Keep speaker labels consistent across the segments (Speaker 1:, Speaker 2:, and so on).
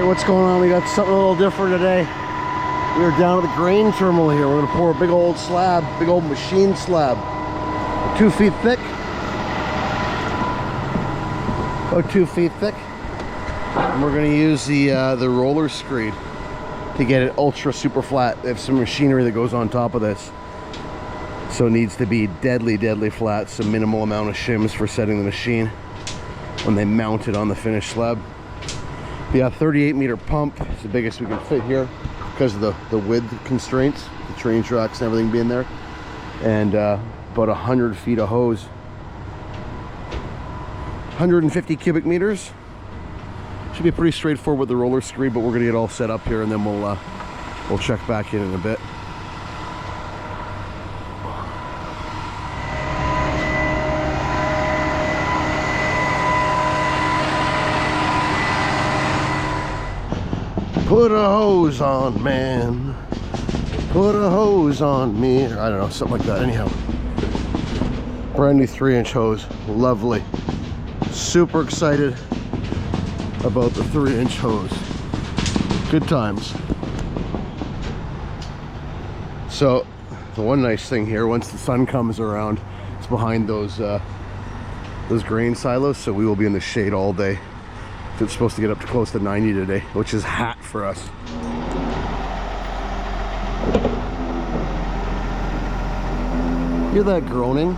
Speaker 1: what's going on? We got something a little different today. We are down at the grain terminal here. We're gonna pour a big old slab, big old machine slab, 2 feet thick, about 2 feet thick. And we're gonna use the roller-screed to get it ultra super flat. They have some machinery that goes on top of this, so it needs to be deadly flat. So minimal amount of shims for setting the machine when they mount it on the finished slab. We got 38-meter pump. It's the biggest we can fit here because of the width constraints, the train tracks and everything being there. And about 100 feet of hose. 150 cubic meters. Should be pretty straightforward with the roller screed, but we're gonna get all set up here and then we'll check back in a bit. Put a hose on, man. Put a hose on me. I don't know, something like that. Anyhow, brand new 3-inch hose. Lovely. Super excited about the 3-inch hose. Good times. So the one nice thing here, once the sun comes around, it's behind those grain silos, so we will be in the shade all day. It's supposed to get up to close to 90 today, which is hot for us. Hear that groaning?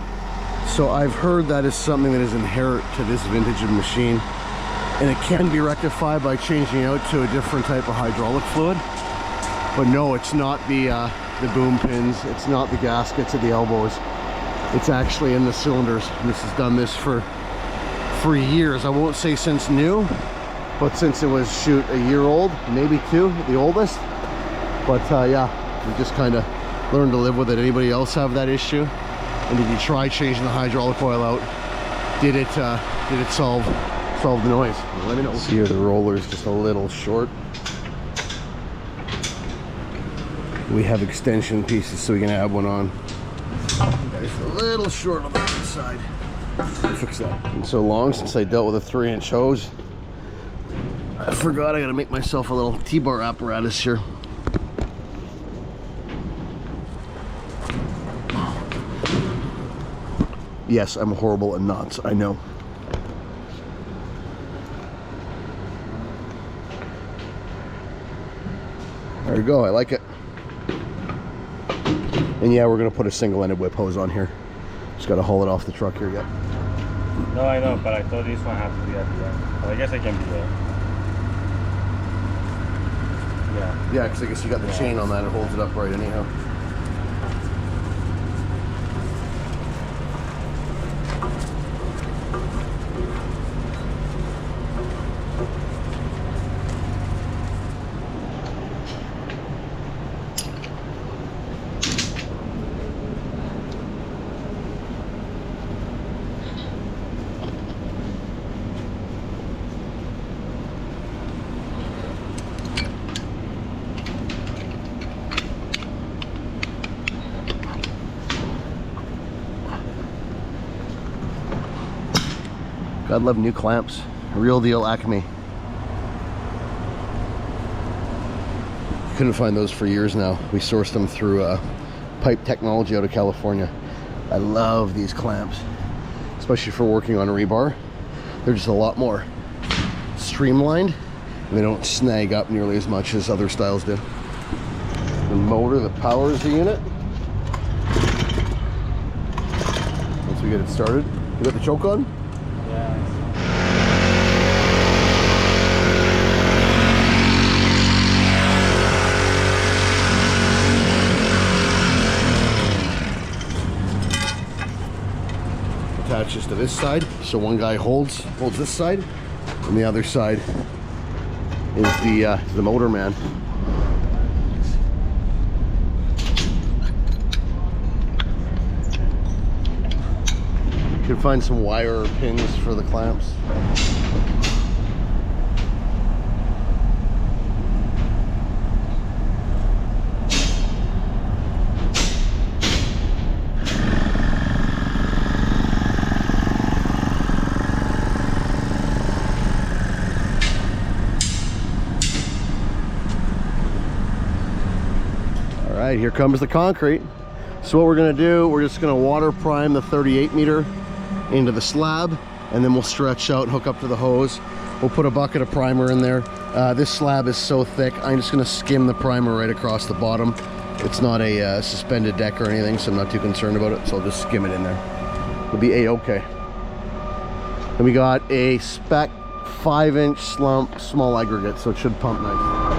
Speaker 1: So I've heard that is something that is inherent to this vintage of machine, and it can be rectified by changing out to a different type of hydraulic fluid. But no, it's not the boom pins, it's not the gaskets at the elbows. It's actually in the cylinders. And this has done this for years. I won't say since new, but since it was shoot a year old, maybe 2, the oldest. But yeah, we just kind of learned to live with it. Anybody else have that issue? And did you try changing the hydraulic oil out? Did it solve the noise? Let me know. See here, the roller is just a little short. We have extension pieces so we can add one on. It's a little short on the inside. Fix that. And so long since I dealt with a 3-inch hose, I forgot I gotta make myself a little T-bar apparatus here. Yes, I'm horrible at knots, I know. There we go, I like it. And yeah, we're gonna put a single-ended whip hose on here. Just gotta haul it off the truck here, yep.
Speaker 2: No, I know, but I thought this one had to be at the end. But I guess I can be there. Yeah.
Speaker 1: Yeah, because I guess you got the chain on that, it holds it upright anyhow. God love new clamps. Real deal Acme. Couldn't find those for years now. We sourced them through Pipe Technology out of California. I love these clamps, especially for working on rebar. They're just a lot more streamlined and they don't snag up nearly as much as other styles do. The motor that powers the unit. Once we get it started. You got the choke on? Attaches to this side, so one guy holds this side, and the other side is the motor man. You can find some wire or pins for the clamps. right, here comes the concrete. So what we're gonna do, we're just gonna water prime the 38 meter into the slab, and then we'll stretch out and hook up to the hose. We'll put a bucket of primer in there. This slab is so thick, I'm just gonna skim the primer right across the bottom. It's not a suspended deck or anything, so I'm not too concerned about it, so I'll just skim it in there. It'll be a-okay. And we got a spec 5-inch slump small aggregate, so it should pump nice.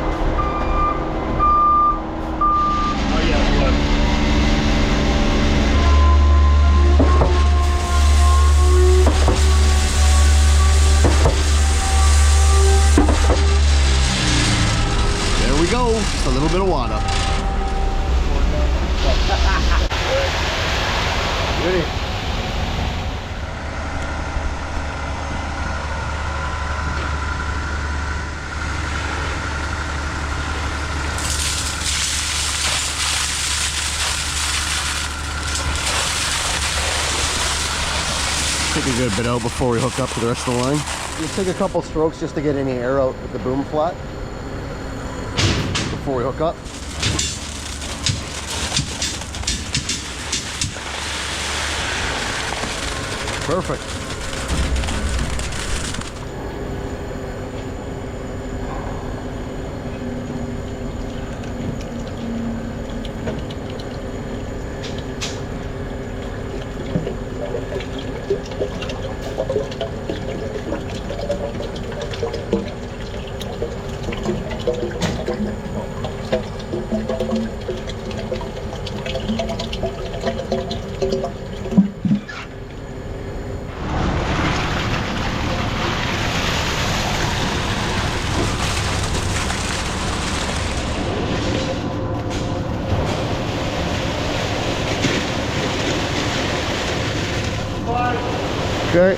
Speaker 1: Go, just a little bit of water. Ready? Take a good bit out before we hook up to the rest of the line. Just take a couple strokes just to get any air out with the boom flat before we hook up. Perfect. Okay.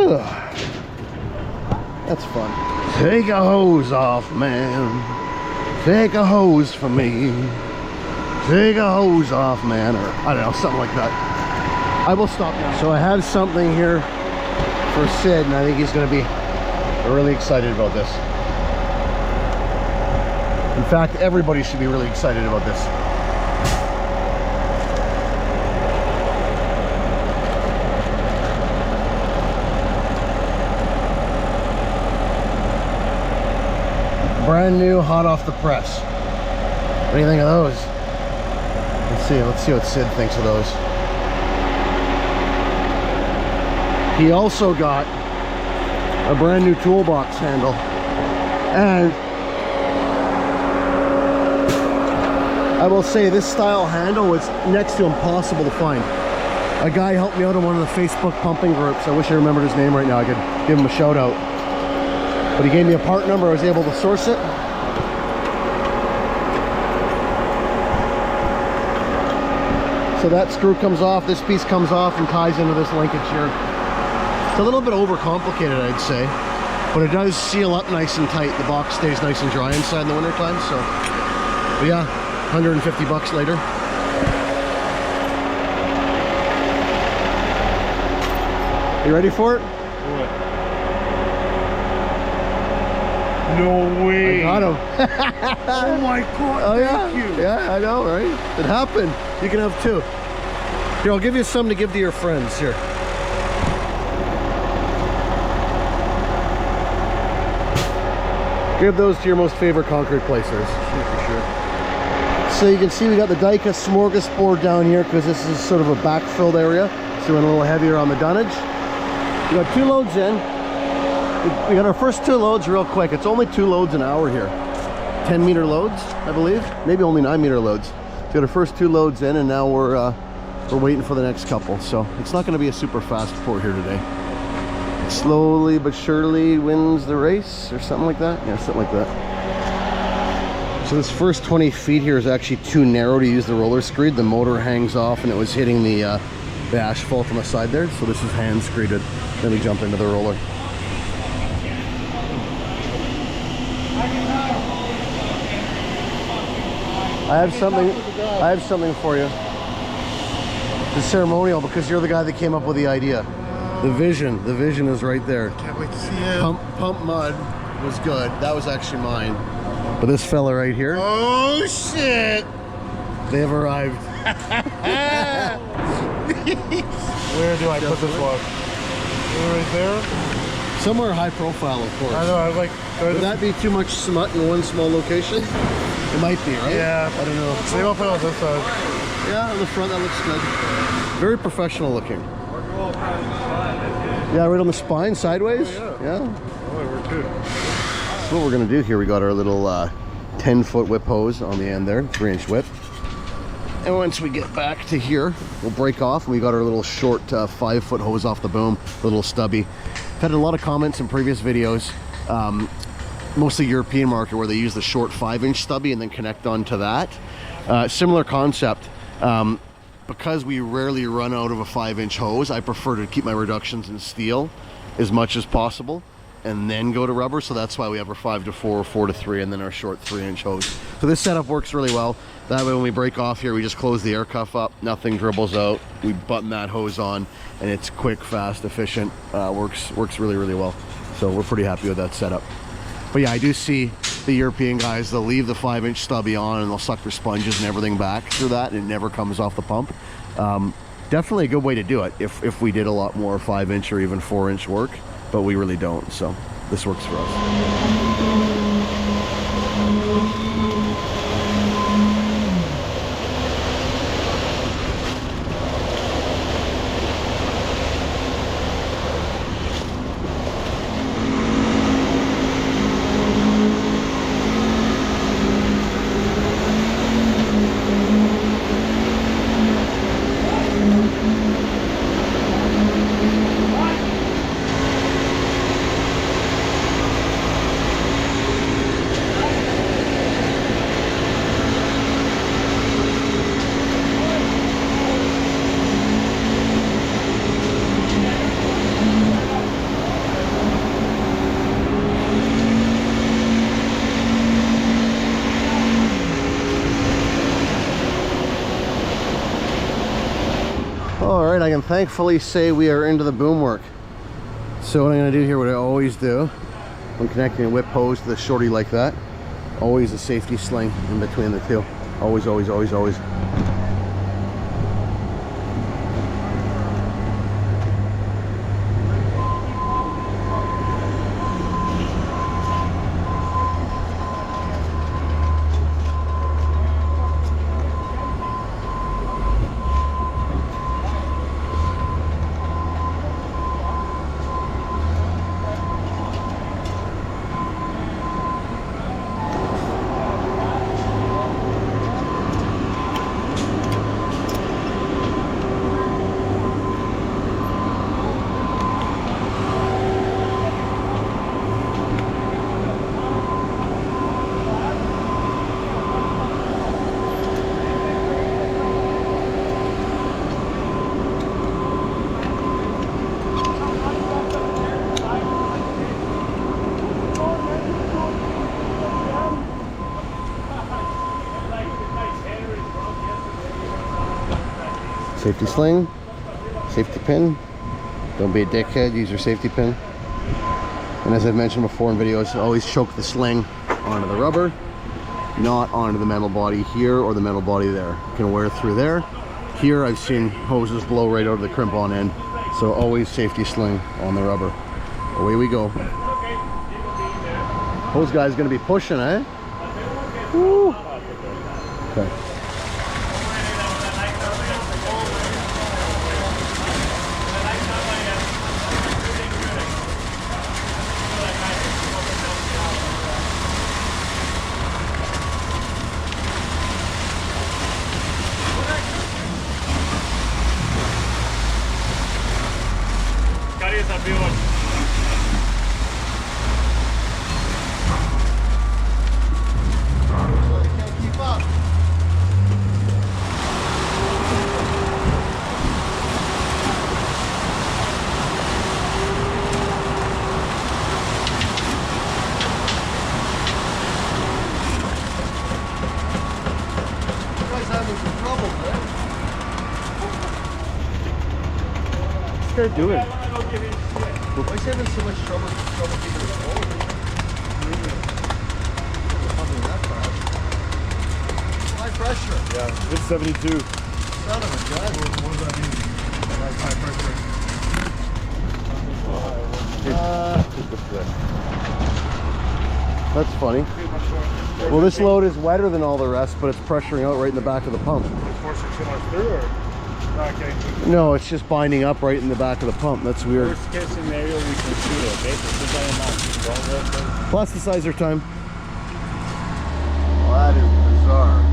Speaker 1: Well, that's fun. Take a hose off, man. Take a hose for me. Take a hose off, man. Or I don't know, something like that. I will stop now. So I have something here for Sid, and I think he's going to be really excited about this. In fact, everybody should be really excited about this. Brand new, hot off the press. What do you think of those? Let's see what Sid thinks of those. He also got a brand new toolbox handle, and I will say this style handle was next to impossible to find. A guy helped me out in one of the Facebook pumping groups. I wish I remembered his name right now. I could give him a shout out. But he gave me a part number. I was able to source it. So that screw comes off, this piece comes off and ties into this linkage here. It's a little bit overcomplicated, I'd say, but it does seal up nice and tight. The box stays nice and dry inside in the wintertime, so. But yeah, 150 bucks later. You ready for it?
Speaker 2: What? No way.
Speaker 1: I got him.
Speaker 2: Oh my god,
Speaker 1: Oh yeah,
Speaker 2: thank you.
Speaker 1: yeah, I know, right? It happened. You can have two. Here, I'll give you some to give to your friends. Here. Give those to your most favorite concrete placers.
Speaker 2: For sure.
Speaker 1: So you can see we got the Dyka smorgasbord down here because this is sort of a backfilled area. So we're a little heavier on the dunnage. We got 2 loads in. We got our first 2 loads real quick. It's only 2 loads an hour here. 10 meter loads, I believe. Maybe only 9 meter loads. We got our first 2 loads in, and now we're waiting for the next couple. So it's not going to be a super fast pour here today. Slowly but surely wins the race, or something like that. Yeah, something like that. So this first 20 feet here is actually too narrow to use the roller screed. The motor hangs off, and it was hitting the asphalt on the side there. So this is hand screeded. Then we jump into the roller. I have something for you. It's ceremonial because you're the guy that came up with the idea. The vision is right there.
Speaker 3: Can't wait to see it.
Speaker 1: Pump mud was good. That was actually mine. But this fella right here,
Speaker 3: Oh shit!
Speaker 1: they have arrived.
Speaker 3: Where do I put this one? Right there?
Speaker 1: Somewhere high profile, of course.
Speaker 3: I know, I was like...
Speaker 1: Would that be too much smut in one small location? It might be, right?
Speaker 3: Yeah.
Speaker 1: I don't know.
Speaker 3: Maybe I'll put it on this side.
Speaker 1: Yeah, on the front, that looks good. Very professional looking. Yeah, right on the spine, sideways.
Speaker 3: Oh,
Speaker 1: Yeah.
Speaker 3: Oh, it worked too.
Speaker 1: So what we're gonna do here, we got our little 10-foot whip hose on the end there, 3-inch whip. And once we get back to here, we'll break off, and we got our little short 5-foot hose off the boom, little stubby. I've had a lot of comments in previous videos, mostly European market, where they use the short 5-inch stubby and then connect onto that. Similar concept. Because we rarely run out of a 5-inch hose, I prefer to keep my reductions in steel as much as possible and then go to rubber. So that's why we have our 5-4, 4-3, and then our short 3-inch hose. So this setup works really well. That way when we break off here, we just close the air cuff up, nothing dribbles out. We button that hose on, and it's quick, fast, efficient. Works really, really well. So we're pretty happy with that setup. But yeah, I do see the European guys, they'll leave the 5-inch stubby on and they'll suck their sponges and everything back through that, and it never comes off the pump. Definitely a good way to do it if we did a lot more 5-inch or even 4-inch work, but we really don't, so this works for us. Alright, I can thankfully say we are into the boom work. So what I'm going to do here, what I always do when connecting a whip hose to the shorty like that, always a safety sling in between the two. Always, always, always, always. Safety sling, safety pin. Don't be a dickhead, use your safety pin. And as I've mentioned before in videos, always choke the sling onto the rubber, not onto the metal body here or the metal body there. You can wear through there. Here I've seen hoses blow right out of the crimp-on end, so always safety sling on the rubber. Away we go. Hose guy's gonna be pushing, eh? Woo. Okay.
Speaker 2: What's they're doing?
Speaker 1: Why is having so much trouble keeping it forward? High pressure.
Speaker 3: Yeah, it's 72.
Speaker 1: Son of a gun.
Speaker 3: What does that mean? That's high pressure.
Speaker 1: That's funny. Well, this load is wetter than all the rest, but it's pressuring out right in the back of the pump.
Speaker 3: Forcing too much through, or not getting too?
Speaker 1: No, it's just binding up right in the back of the pump. That's weird.
Speaker 2: Worst case scenario, we can shoot it, okay? So put that in mind.
Speaker 1: Plasticizer time. Well, that is bizarre.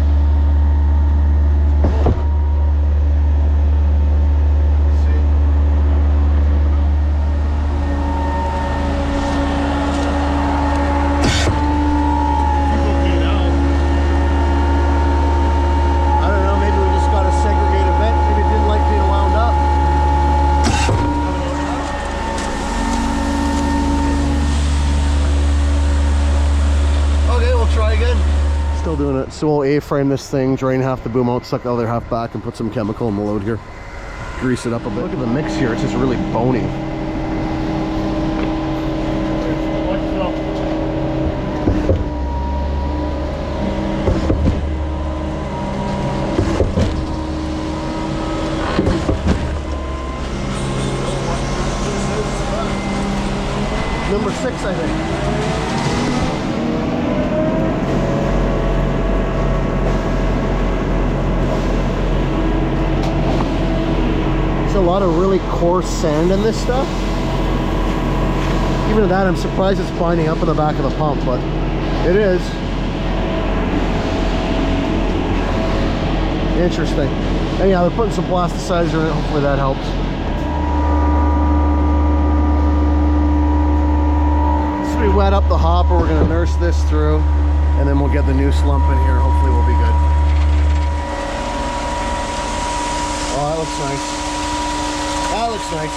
Speaker 1: Still doing it. So we'll A-frame this thing, drain half the boom out, suck the other half back, and put some chemical in the load here. Grease it up a bit. Look at the mix here, it's just really bony. Number 6, I think. A lot of really coarse sand in this stuff. Even at that, I'm surprised it's binding up in the back of the pump, but it is. Interesting. Anyhow, they're putting some plasticizer in it. Hopefully that helps. So we wet up the hopper. We're going to nurse this through, and then we'll get the new slump in here. Hopefully we'll be good. Oh, that looks nice. That looks nice.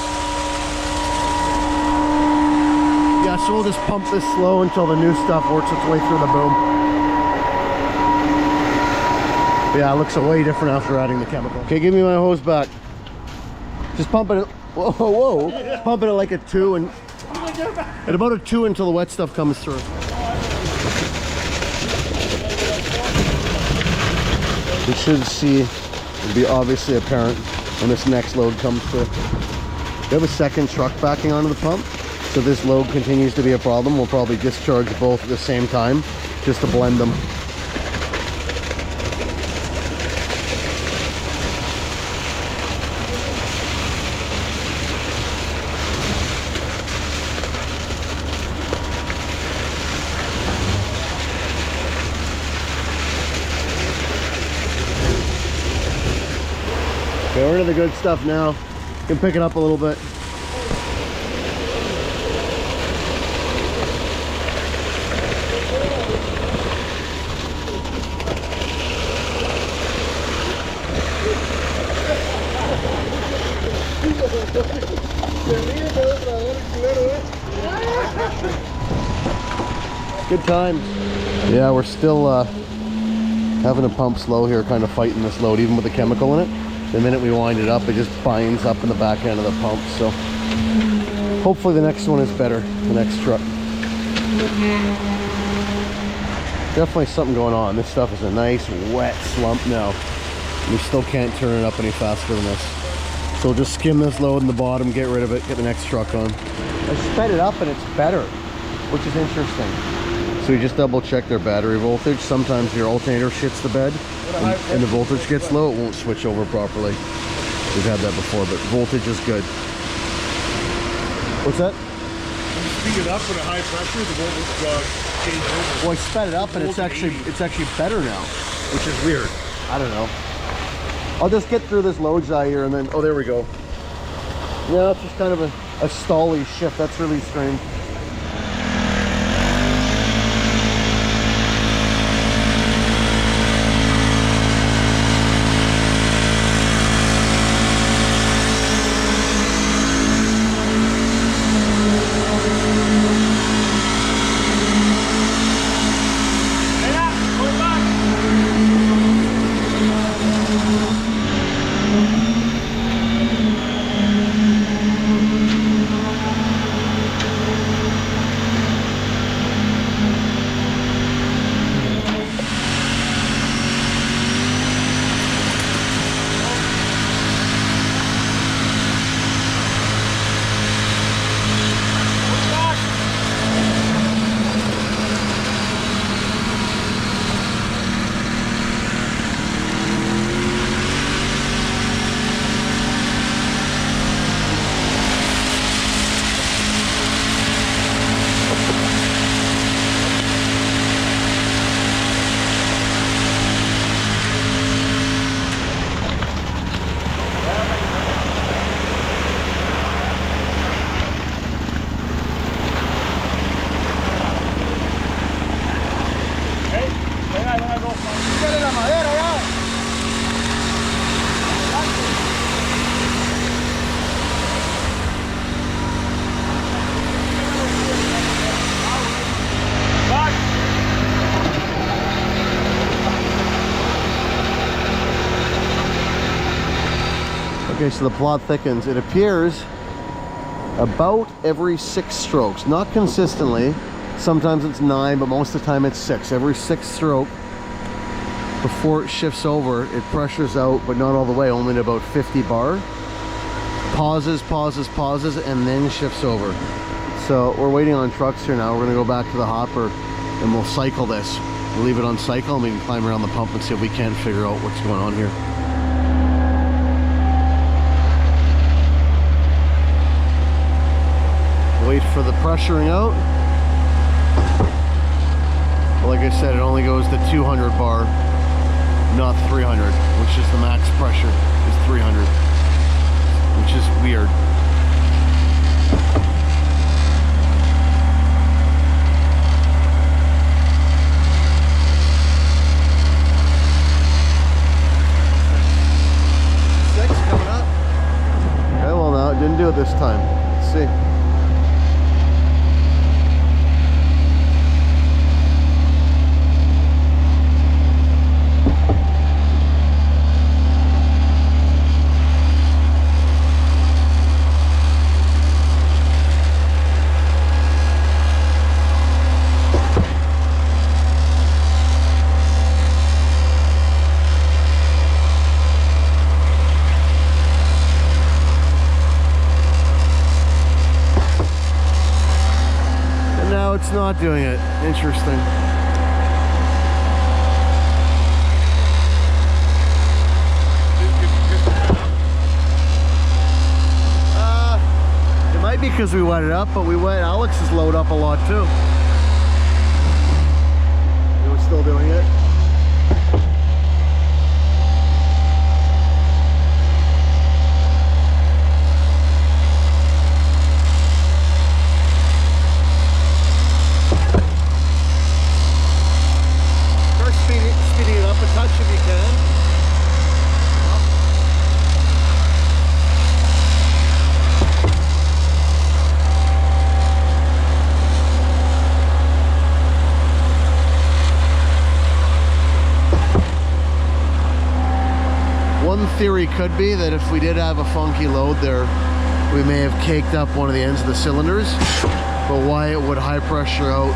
Speaker 1: Yeah, so we'll just pump this slow until the new stuff works its way through the boom. Yeah, it looks way different after adding the chemical. Okay, give me my hose back. Just pump it. Whoa, whoa, whoa. Just pumping it like a 2 and at about a 2 until the wet stuff comes through. You should see, it'll be obviously apparent when this next load comes through. We have a second truck backing onto the pump, so this load continues to be a problem. We'll probably discharge both at the same time just to blend them. Okay, we're into the good stuff now. You can pick it up a little bit. Good times. Yeah, we're still having to pump slow here, kind of fighting this load, even with the chemical in it. the minute we wind it up, it just binds up in the back end of the pump. So hopefully the next one is better, the next truck. Definitely something going on. This stuff is a nice wet slump now. We still can't turn it up any faster than this. So we'll just skim this load in the bottom, get rid of it, get the next truck on. I sped it up and it's better, which is interesting. So we just double check their battery voltage. Sometimes your alternator shits the bed and the voltage gets low, it won't switch over properly. We've had that before, but voltage is good. What's that?
Speaker 3: When you speed it up at a high pressure, the voltage change over.
Speaker 1: Well, I sped it up and it's actually better now, which is weird. I don't know. I'll just get through this load eye here and then, oh, there we go. Yeah, it's just kind of a stally shift. That's really strange. Okay, so the plot thickens. It appears about every 6 strokes, not consistently. Sometimes it's 9, but most of the time it's 6. Every 6th stroke, before it shifts over, it pressures out, but not all the way, only to about 50 bar. Pauses, and then shifts over. So we're waiting on trucks here now. We're gonna go back to the hopper and we'll cycle this. We'll leave it on cycle and we can climb around the pump and see if we can't figure out what's going on here. Wait for the pressuring out. Like I said, it only goes to 200 bar, not 300, which is the max pressure, is 300, which is weird. Coming up. Okay, well, no, it didn't do it this time. Let's see. It's not doing it. Interesting. It might be because we wet it up, but we wet Alex's load up a lot too. And we're still doing it. Speeding it up a touch if you can. One theory could be that if we did have a funky load there, we may have caked up one of the ends of the cylinders, but why it would high pressure out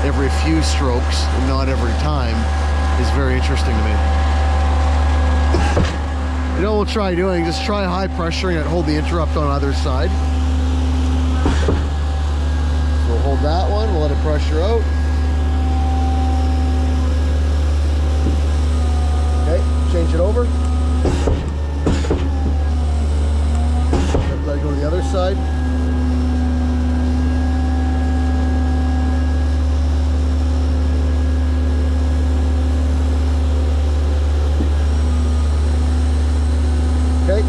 Speaker 1: every few strokes and not every time is very interesting to me. You know what we'll try doing? Just try high pressuring it, hold the interrupt on either side. We'll hold that one, we'll let it pressure out. Okay, change it over. Let it go to the other side. Okay.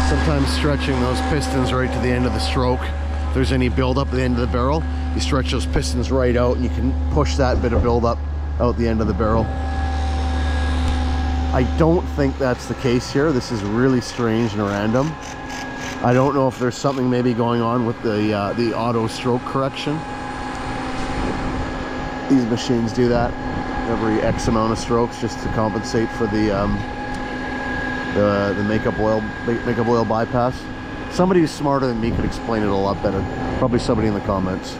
Speaker 1: Sometimes stretching those pistons right to the end of the stroke. If there's any buildup at the end of the barrel, you stretch those pistons right out and you can push that bit of buildup out the end of the barrel. I don't think that's the case here. This is really strange and random. I don't know if there's something maybe going on with the auto stroke correction. These machines do that every X amount of strokes just to compensate for the makeup oil bypass. Somebody who's smarter than me could explain it a lot better. Probably somebody in the comments.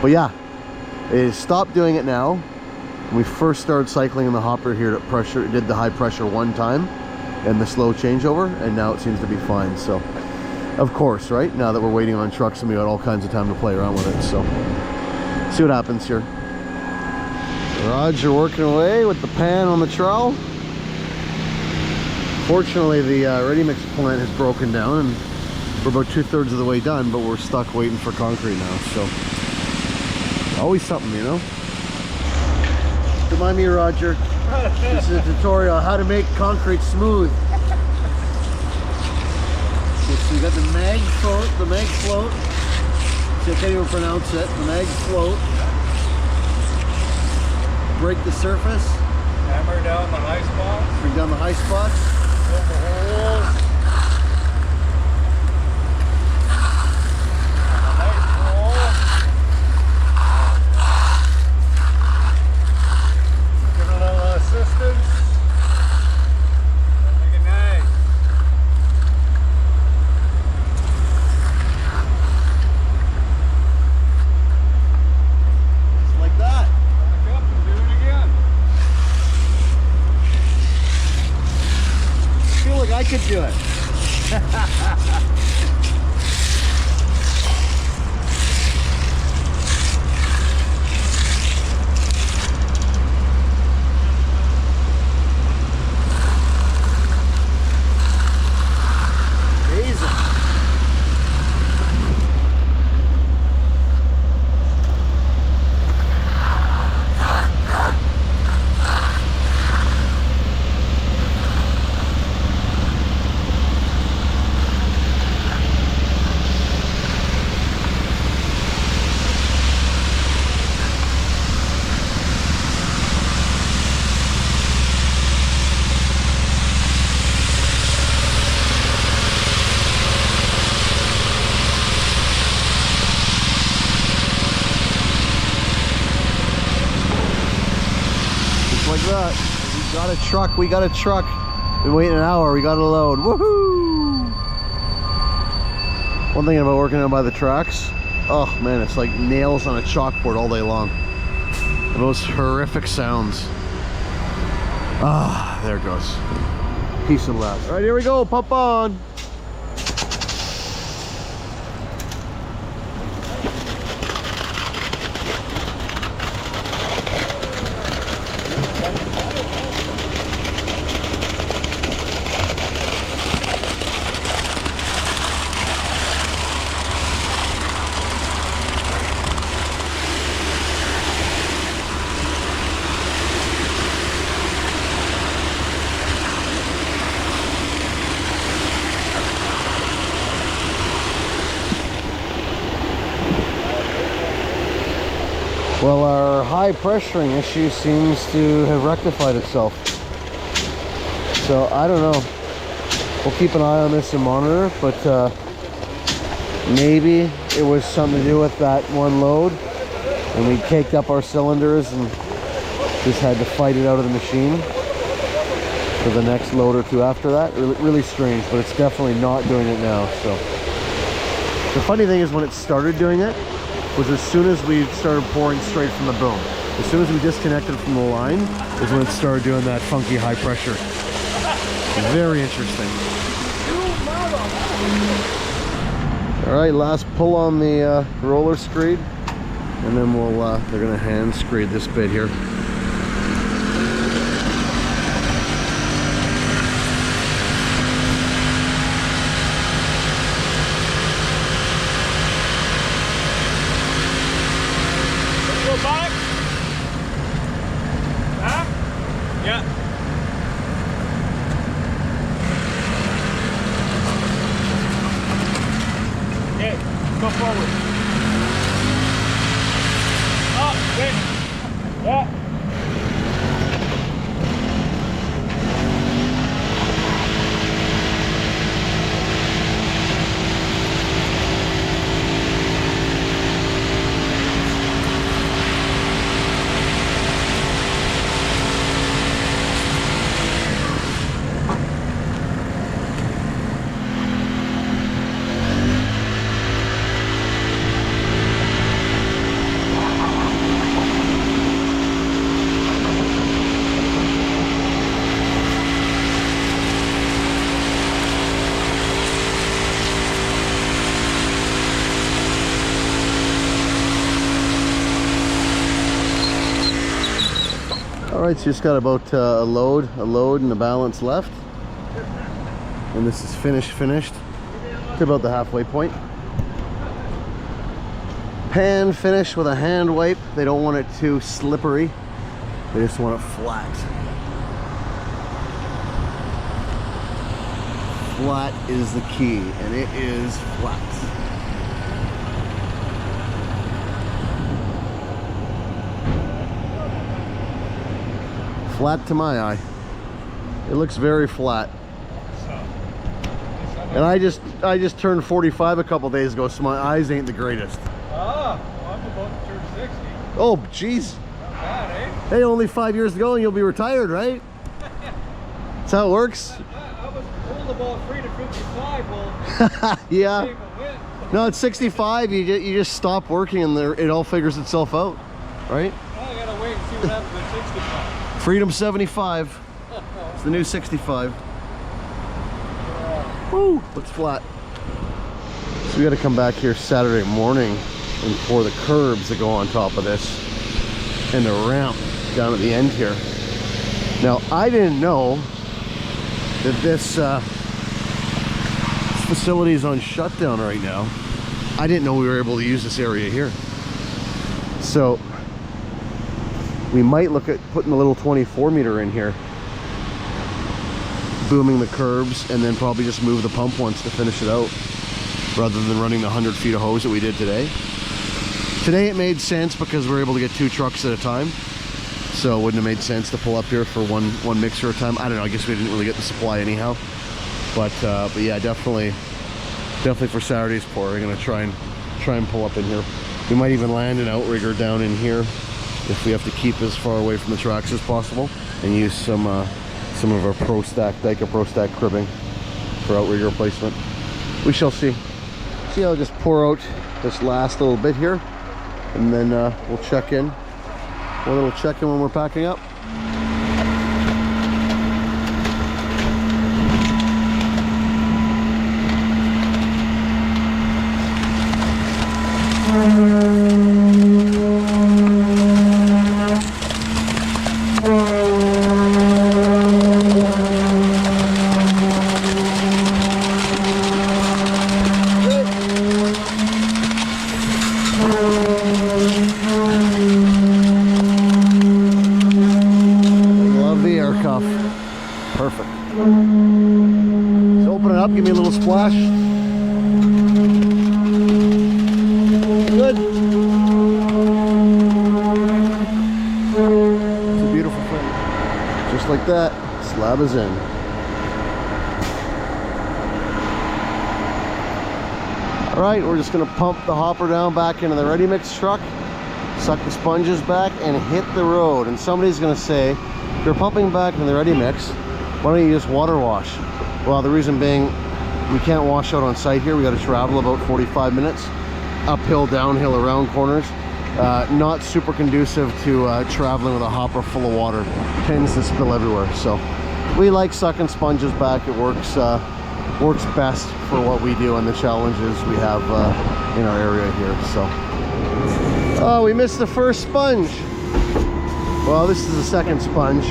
Speaker 1: But yeah, it stopped doing it now. We first started cycling in the hopper here at pressure. It did the high pressure one time and the slow changeover, and now it seems to be fine. So, of course, right now that we're waiting on trucks and we got all kinds of time to play around with it. So, see what happens here. Roger working away with the pan on the trowel. Fortunately, the ready-mix plant has broken down and we're about 2/3 of the way done, but we're stuck waiting for concrete now. So, always something, you know. Remind me, Roger. This is a tutorial on how to make concrete smooth. Okay, so you got the mag float. See, I can't even pronounce it. The mag float. Break the surface.
Speaker 3: Hammer down the high spots.
Speaker 1: Bring down the high spots.
Speaker 3: Fill the holes.
Speaker 1: I could do it. Like that. We got a truck. Been waiting an hour, we got a load. Woohoo! One thing about working out by the tracks, oh man, it's like nails on a chalkboard all day long. The most horrific sounds. Ah, there it goes. Peace and love. All right, here we go, pump on. Well, our high pressuring issue seems to have rectified itself. So I don't know. We'll keep an eye on this and monitor, but maybe it was something to do with that one load and we caked up our cylinders and Just had to fight it out of the machine for the next load or two after that. Really strange, but it's definitely not doing it now. So the funny thing is, when it started doing it was as soon as we started pouring straight from the boom. As soon as we disconnected from the line is when it started doing that funky high pressure. Very interesting. All right, last pull on the roller screed, and then they're gonna hand screed this bit here.
Speaker 2: Go back. Back? Yeah. Okay, go forward. Up, wait. Yeah.
Speaker 1: All right, so just got about a load and a balance left, and this is finished to about the halfway point. Pan finish with a hand wipe. They don't want it too slippery, they just want it flat. Flat is the key, and it is flat. Flat to my eye. It looks very flat. And I just turned 45 a couple days ago, so my eyes ain't the greatest.
Speaker 3: Ah, well, I'm about to turn 60.
Speaker 1: Oh, jeez.
Speaker 3: Not bad, eh?
Speaker 1: Hey, only 5 years to go and you'll be retired, right? That's how it works.
Speaker 3: I was told about 3 to 55. Well,
Speaker 1: Yeah.
Speaker 3: take a win.
Speaker 1: No, at 65, you just stop working and it all figures itself out, right?
Speaker 3: Well, I gotta wait and see what happens at 65.
Speaker 1: Freedom 75. It's the new 65. Woo, looks flat. So we got to come back here Saturday morning and pour the curbs that go on top of this and the ramp down at the end here. Now, I didn't know that this facility is on shutdown right now. I didn't know we were able to use this area here. So we might look at putting a little 24 meter in here, booming the curbs, and then probably just move the pump once to finish it out, rather than running the 100 feet of hose that we did today. Today it made sense because we were able to get 2 trucks at a time, so it wouldn't have made sense to pull up here for one mixer at a time. I don't know, I guess we didn't really get the supply anyhow, but yeah, definitely for Saturday's pour, we're gonna try and pull up in here. We might even land an outrigger down in here if we have to keep as far away from the tracks as possible, and use some of our Dyka Pro Stack cribbing for outrigger replacement. We shall see. See, I'll just pour out this last little bit here, and then we'll check in. One little check in when we're packing up. Perfect. So open it up, give me a little splash. Good. It's a beautiful thing. Just like that, slab is in. All right, we're just gonna pump the hopper down back into the ready mix truck, suck the sponges back, and hit the road. And somebody's gonna say, if you're pumping back in the ready mix, why don't you just water wash? Well, the reason being, we can't wash out on site here. We got to travel about 45 minutes, uphill, downhill, around corners. Not super conducive to traveling with a hopper full of water. Tends to spill everywhere. So we like sucking sponges back. It works best for what we do and the challenges we have in our area here. So, oh, we missed the first sponge. Well, this is the second sponge.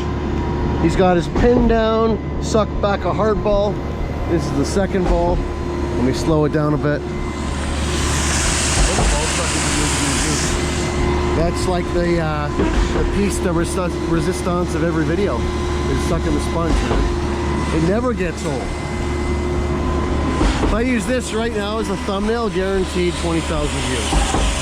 Speaker 1: He's got his pin down, sucked back a hard ball. This is the second ball. Let me slow it down a bit. That's like the piece de resistance of every video, is sucking the sponge, man. It never gets old. If I use this right now as a thumbnail, guaranteed 20,000 views.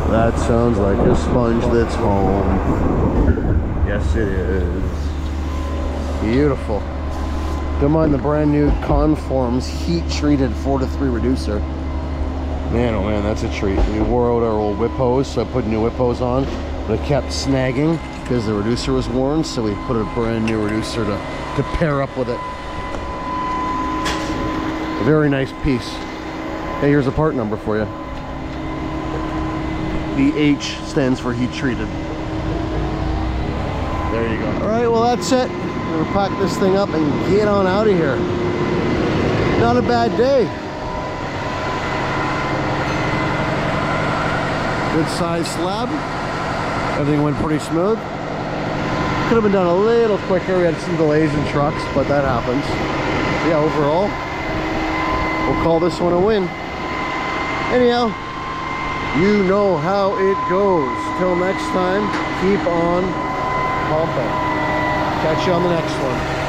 Speaker 1: That sounds like a sponge that's home. Yes, it is. Beautiful. Don't mind the brand new Conforms heat-treated 4-to-3 reducer. Man, oh man, that's a treat. We wore out our old whip hose, so I put new whip hose on, but it kept snagging because the reducer was worn, so we put a brand new reducer to pair up with it. A very nice piece. Hey, here's a part number for you. The H stands for heat treated. There you go. All right, well that's it. We're gonna pack this thing up and get on out of here. Not a bad day. Good size slab. Everything went pretty smooth. Could have been done a little quicker. We had some delays in trucks, but that happens. Yeah, overall, we'll call this one a win. Anyhow, you know how it goes. Till next time, keep on pumping. Catch you on the next one.